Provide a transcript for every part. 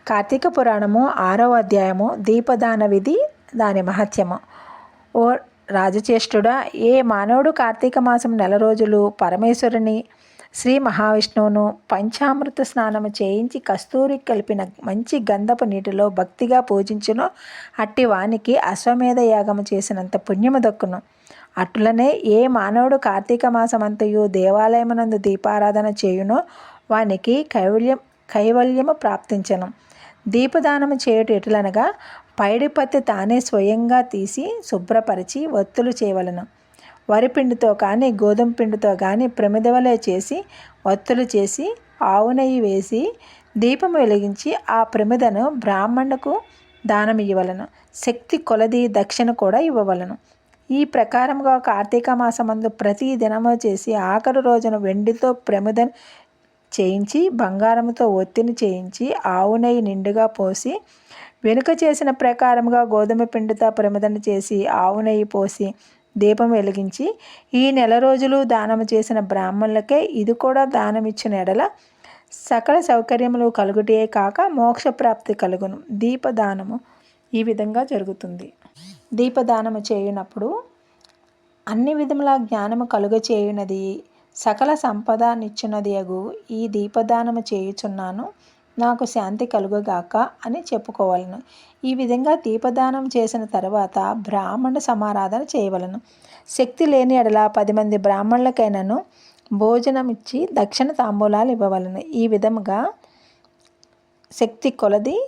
కార్తీక పురాణము 6వ అధ్యాయము దీపదాన విధి దాని మహత్యము. ఓ రాజచేష్టుడా, ఏ మానవుడు కార్తీక మాసం నెల రోజులు పరమేశ్వరుని శ్రీ మహావిష్ణువును పంచామృత స్నానము చేయించి కస్తూరి కలిపిన మంచి గంధపు నీటిలో భక్తిగా పూజించునో అట్టి వానికి అశ్వమేధ యాగము చేసినంత పుణ్యము దక్కును. అటులనే ఏ మానవుడు కార్తీక మాసమంతయు దేవాలయమునందు దీపారాధన చేయునో వానికి కైవల్యము ప్రాప్తించను. దీపదానము చేయుట ఎటులనగా, పైడిపత్తి తానే స్వయంగా తీసి శుభ్రపరిచి ఒత్తులు చేయవలను. వరిపిండితో కానీ గోధుమ పిండితో కానీ ప్రమిదవలే చేసి ఒత్తులు చేసి ఆవు నెయ్యి వేసి దీపం వెలిగించి ఆ ప్రమిదను బ్రాహ్మణుకు దానం ఇవ్వవలను. శక్తి కొలది దక్షిణ కూడా ఇవ్వవలను. ఈ ప్రకారముగా కార్తీక మాసమందు ప్రతి దినము చేసి ఆఖరు రోజున వెండితో ప్రమిదను చేయించి బంగారంతో ఒత్తిని చేయించి ఆవు నెయ్యి నిండుగా పోసి వెనుక చేసిన ప్రకారముగా గోధుమ పిండితో ప్రమిదను చేసి ఆవు నెయ్యి పోసి దీపం వెలిగించి ఈ నెల రోజులు దానము చేసిన బ్రాహ్మణులకే ఇది కూడా దానమిచ్చిన ఎడల సకల సౌకర్యములు కలుగుటే కాక మోక్షప్రాప్తి కలుగును. దీపదానము ఈ విధంగా జరుగుతుంది. దీపదానము చేయునప్పుడు అన్ని విధముల జ్ఞానము కలుగచేయునది సకల సంపద నిచ్చునదియగు ఈ దీపదానము చేయుచున్నాను, నాకు శాంతి కలుగుగాక అని చెప్పుకోవలను. ఈ విధంగా దీపదానం చేసిన తర్వాత బ్రాహ్మణ సమారాధన చేయవలను. శక్తి లేని ఎడల 10 మంది బ్రాహ్మణులకైనను భోజనం ఇచ్చి దక్షిణ తాంబూలాలు ఇవ్వవలను. ఈ విధముగా శక్తి కొలది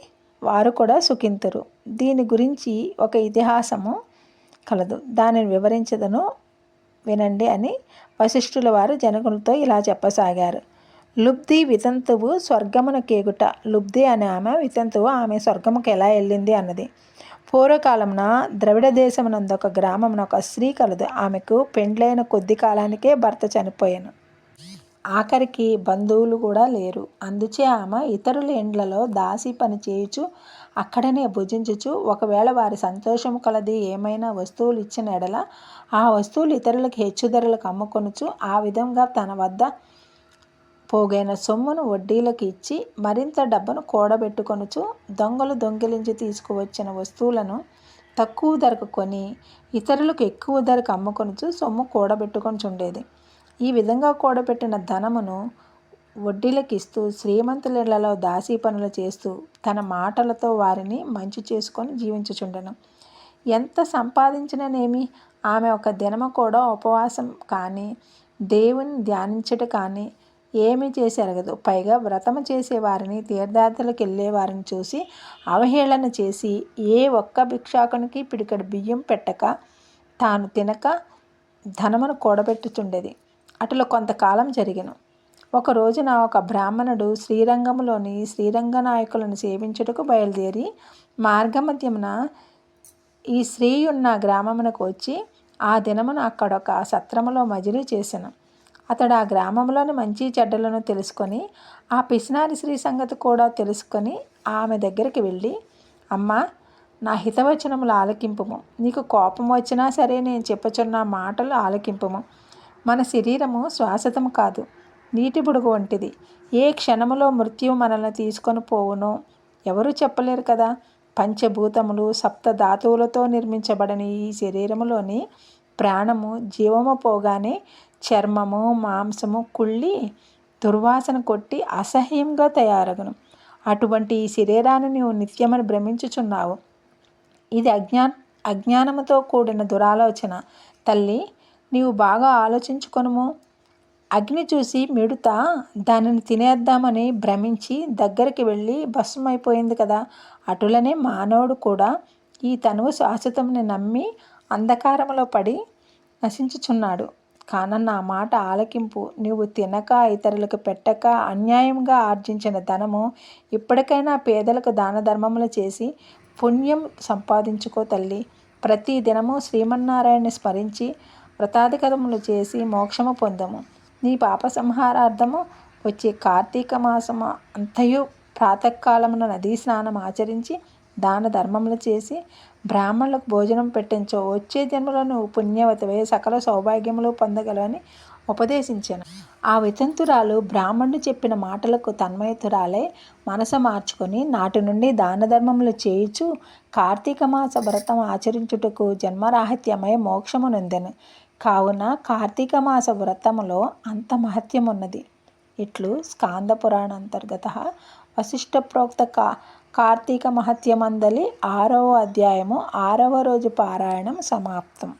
వారు కూడా సుఖింతురు. దీని గురించి ఒక ఇతిహాసము కలదు, దానిని వివరించదను వినండి అని వశిష్ఠుల వారు జనకులతో ఇలా చెప్పసాగారు. లుబ్ధి వితంతువు స్వర్గమును కేగుట. లుబ్ధి అనే ఆమె, వితంతువు ఆమె స్వర్గముకు ఎలా వెళ్ళింది అన్నది. పూర్వకాలమున ద్రవిడ దేశమునందు ఒక గ్రామమున ఒక స్త్రీ కలదు. ఆమెకు పెండ్లైన కొద్ది కాలానికే భర్త చనిపోయాను. ఆఖరికి బంధువులు కూడా లేరు. అందుచే ఆమె ఇతరుల ఇండ్లలో దాసి పని చేయుచు అక్కడనే భుజించుచు ఒకవేళ వారి సంతోషము కలది ఏమైనా వస్తువులు ఇచ్చిన ఎడల ఆ వస్తువులు ఇతరులకు హెచ్చు ధరలకు అమ్ముకొనుచు ఆ విధంగా తన వద్ద పోగైన సొమ్మును వడ్డీలకు ఇచ్చి మరింత డబ్బును కూడబెట్టుకొనుచు దొంగలు దొంగిలించి తీసుకువచ్చిన వస్తువులను తక్కువ ధరకు కొని ఇతరులకు ఎక్కువ ధరకు అమ్ముకొనుచు సొమ్ము కూడబెట్టుకొనుచుండేది. ఈ విధంగా కూడబెట్టిన ధనమును వడ్డీలకు ఇస్తూ శ్రీమంతులలో దాసీ పనులు చేస్తూ తన మాటలతో వారిని మంచి చేసుకొని జీవించుచుండెను. ఎంత సంపాదించిననేమి ఆమె ఒక దినము కూడా ఉపవాసం కానీ దేవుని ధ్యానించట కానీ ఏమీ చేసెరగదు. పైగా వ్రతము చేసేవారిని తీర్థయాత్రలకు వెళ్ళేవారిని చూసి అవహేళన చేసి ఏ ఒక్క భిక్షాకునికి పిడికెడు బియ్యం పెట్టక తాను తినక ధనమును కూడబెట్టుచుండేది. అటులో కొంతకాలం జరిగెను. ఒక రోజున ఒక బ్రాహ్మణుడు శ్రీరంగములోని శ్రీరంగ నాయకులను సేవించుటకు బయలుదేరి మార్గమధ్యమున ఈ స్త్రీ ఉన్న గ్రామమునకు వచ్చి ఆ దినమున అక్కడొక సత్రములో మజిలీ చేసెను. అతడు ఆ గ్రామంలోని మంచి చెడ్డలను తెలుసుకొని ఆ పిసినారి స్త్రీ సంగతి కూడా తెలుసుకొని ఆమె దగ్గరికి వెళ్ళి, అమ్మా, నా హితవచనములు ఆలకింపుము. నీకు కోపం వచ్చినా సరే నేను చెప్పుచున్న మాటలు ఆలకింపుము. మన శరీరము శాశ్వతము కాదు, నీటి బుడుగు వంటిది. ఏ క్షణములో మృత్యువు మనల్ని తీసుకొని పోవునో ఎవరూ చెప్పలేరు కదా. పంచభూతములు 7 ధాతువులతో నిర్మించబడిన ఈ శరీరములోని ప్రాణము జీవము పోగానే చర్మము మాంసము కుళ్ళి దుర్వాసన కొట్టి అసహ్యంగా తయారగును. అటువంటి ఈ శరీరాన్ని నీవు నిత్యమని భ్రమించుచున్నావు. ఇది అజ్ఞానముతో కూడిన దురాలోచన. తల్లి, నీవు బాగా ఆలోచించుకొనుము. అగ్ని చూసి మిడుత దానిని తినేద్దామని భ్రమించి దగ్గరికి వెళ్ళి భస్మైపోయింది కదా. అటులనే మానవుడు కూడా ఈ తనువు శాశ్వతముని నమ్మి అంధకారములో పడి నశించుచున్నాడు. కాన నా మాట ఆలకింపు. నీవు తినక ఇతరులకు పెట్టక అన్యాయంగా ఆర్జించిన ధనము ఇప్పటికైనా పేదలకు దాన ధర్మములు చేసి పుణ్యం సంపాదించుకో తల్లి. ప్రతి దినము శ్రీమన్నారాయణని స్మరించి వ్రతాధికములు చేసి మోక్షము పొందము. నీ పాప సంహారార్థము వచ్చే కార్తీక మాసము అంతయు ప్రాతకాలమున నదీ స్నానం ఆచరించి దాన ధర్మములు చేసి బ్రాహ్మణులకు భోజనం పెట్టించో వచ్చే జన్మలో నువ్వు పుణ్యవతివై సకల సౌభాగ్యములు పొందగలవని ఉపదేశించెను. ఆ వితంతురాలు బ్రాహ్మణుడు చెప్పిన మాటలకు తన్మయతురాలై మనసు మార్చుకొని నాటి నుండి దాన ధర్మములు చేయుచు కార్తీక మాస వ్రతం ఆచరించుటకు జన్మరాహిత్యమై మోక్షము నొందెను. కావున కార్తీక మాస వ్రతములో అంత మహత్యమున్నది. ఇట్లు స్కాంద పురాణ అంతర్గత వశిష్ఠ ప్రోక్త కార్తీక మహత్యమందలి 6వ అధ్యాయము 6వ రోజు పారాయణం సమాప్తం.